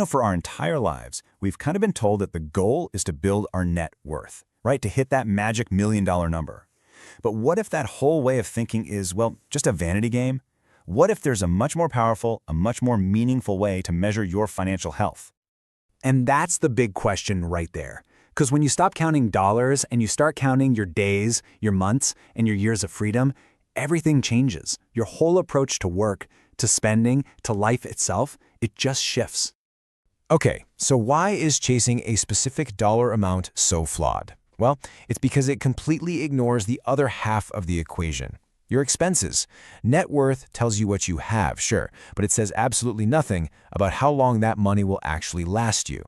For our entire lives, we've kind of been told that the goal is to build our net worth, right? To hit that magic $1 million number. But what if that whole way of thinking is, well, just a vanity game? What if there's a much more powerful, a much more meaningful way to measure your financial health? And that's the big question right there. Because when you stop counting dollars and you start counting your days, your months, and your years of freedom, everything changes. Your whole approach to work, to spending, to life itself, it just shifts. Okay, so why is chasing a specific dollar amount so flawed? Well, it's because it completely ignores the other half of the equation, your expenses. Net worth tells you what you have, sure, but it says absolutely nothing about how long that money will actually last you.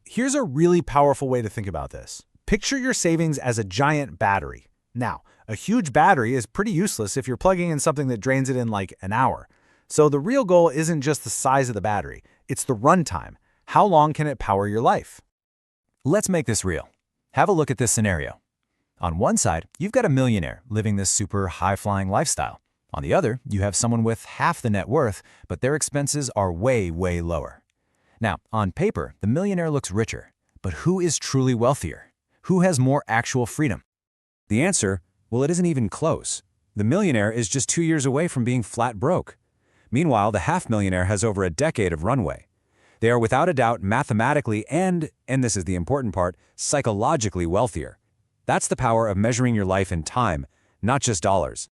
Here's a really powerful way to think about this. Picture your savings as a giant battery. Now, a huge battery is pretty useless if you're plugging in something that drains it in like an hour. So the real goal isn't just the size of the battery, it's the runtime. How long can it power your life? Let's make this real. Have a look at this scenario. On one side, you've got a millionaire living this super high-flying lifestyle. On the other, you have someone with half the net worth, but their expenses are way, way lower. Now, on paper, the millionaire looks richer, but who is truly wealthier? Who has more actual freedom? The answer, well, it isn't even close. The millionaire is just 2 years away from being flat broke. Meanwhile, the half-millionaire has over a decade of runway. They are without a doubt mathematically and this is the important part, psychologically wealthier. That's the power of measuring your life in time, not just dollars.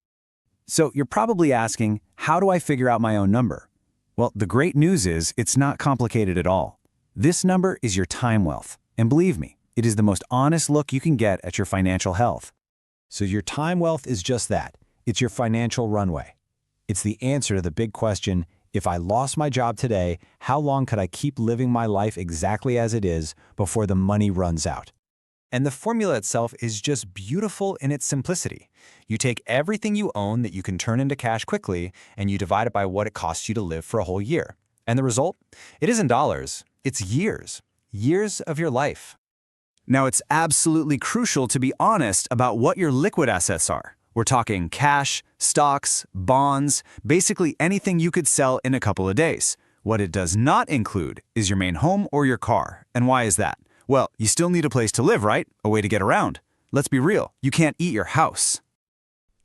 So you're probably asking, how do I figure out my own number? Well, the great news is it's not complicated at all. This number is your time wealth. And believe me, it is the most honest look you can get at your financial health. So your time wealth is just that. It's your financial runway. It's the answer to the big question, if I lost my job today, how long could I keep living my life exactly as it is before the money runs out? And the formula itself is just beautiful in its simplicity. You take everything you own that you can turn into cash quickly, and you divide it by what it costs you to live for a whole year. And the result? It isn't dollars, it's years. Years of your life. Now, it's absolutely crucial to be honest about what your liquid assets are. We're talking cash, stocks, bonds, basically anything you could sell in a couple of days. What it does not include is your main home or your car. And why is that? Well, you still need a place to live, right? A way to get around. Let's be real, you can't eat your house.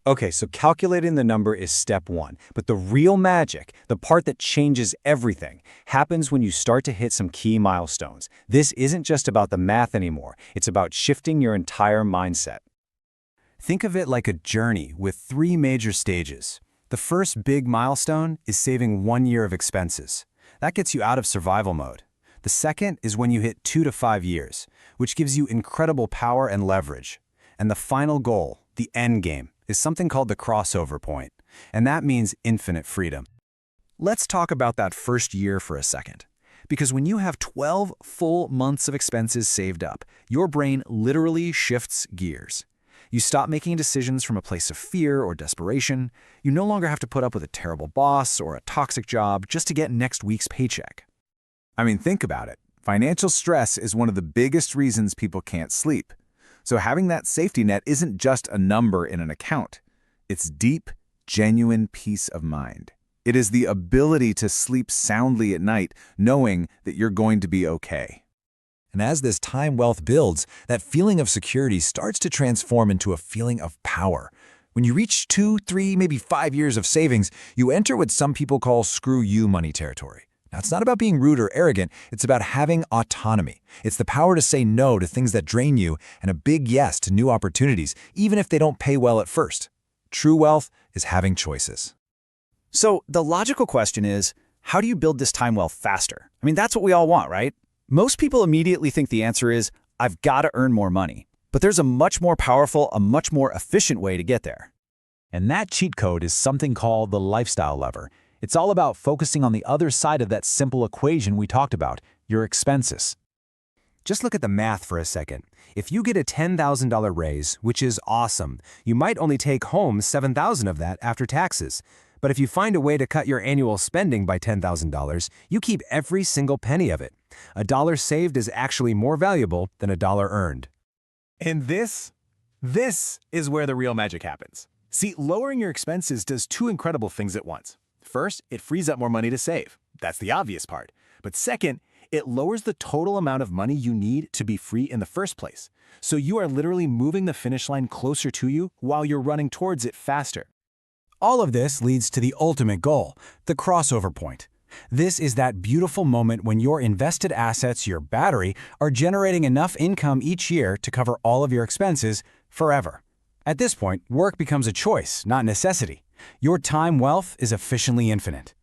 Okay, so calculating the number is step one. But the real magic, the part that changes everything, happens when you start to hit some key milestones. This isn't just about the math anymore. It's about shifting your entire mindset. Think of it like a journey with 3 major stages. The first big milestone is saving 1 year of expenses. That gets you out of survival mode. The second is when you hit 2 to 5 years, which gives you incredible power and leverage. And the final goal, the end game, is something called the crossover point, and that means infinite freedom. Let's talk about that first year for a second. Because when you have 12 full months of expenses saved up, your brain literally shifts gears. You stop making decisions from a place of fear or desperation. You no longer have to put up with a terrible boss or a toxic job just to get next week's paycheck. I mean, think about it. Financial stress is one of the biggest reasons people can't sleep. So having that safety net isn't just a number in an account. It's deep, genuine peace of mind. It is the ability to sleep soundly at night, knowing that you're going to be okay. And as this time wealth builds, that feeling of security starts to transform into a feeling of power. When you reach 2, 3, maybe 5 years of savings, you enter what some people call screw you money territory. Now, it's not about being rude or arrogant, it's about having autonomy. It's the power to say no to things that drain you and a big yes to new opportunities, even if they don't pay well at first. True wealth is having choices. So the logical question is, how do you build this time wealth faster? I mean, that's what we all want, right? Most people immediately think the answer is, I've got to earn more money. But there's a much more powerful, a much more efficient way to get there. And that cheat code is something called the lifestyle lever. It's all about focusing on the other side of that simple equation we talked about, your expenses. Just look at the math for a second. If you get a $10,000 raise, which is awesome, you might only take home $7,000 of that after taxes. But if you find a way to cut your annual spending by $10,000, you keep every single penny of it. A dollar saved is actually more valuable than a dollar earned. And this is where the real magic happens. See, lowering your expenses does 2 incredible things at once. First, it frees up more money to save. That's the obvious part. But second, It lowers the total amount of money you need to be free in the first place. So you are literally moving the finish line closer to you while you're running towards it faster. All of this leads to the ultimate goal, the crossover point. This is that beautiful moment when your invested assets, your battery, are generating enough income each year to cover all of your expenses forever. At this point, work becomes a choice, not necessity. Your time wealth is efficiently infinite.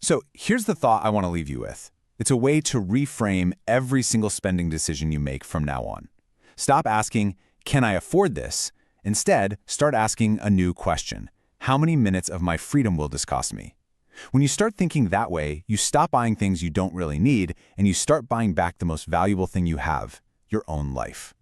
So here's the thought I want to leave you with. It's a way to reframe every single spending decision you make from now on. Stop asking, can I afford this? Instead, start asking a new question. How many minutes of my freedom will this cost me? When you start thinking that way, you stop buying things you don't really need, and you start buying back the most valuable thing you have, your own life.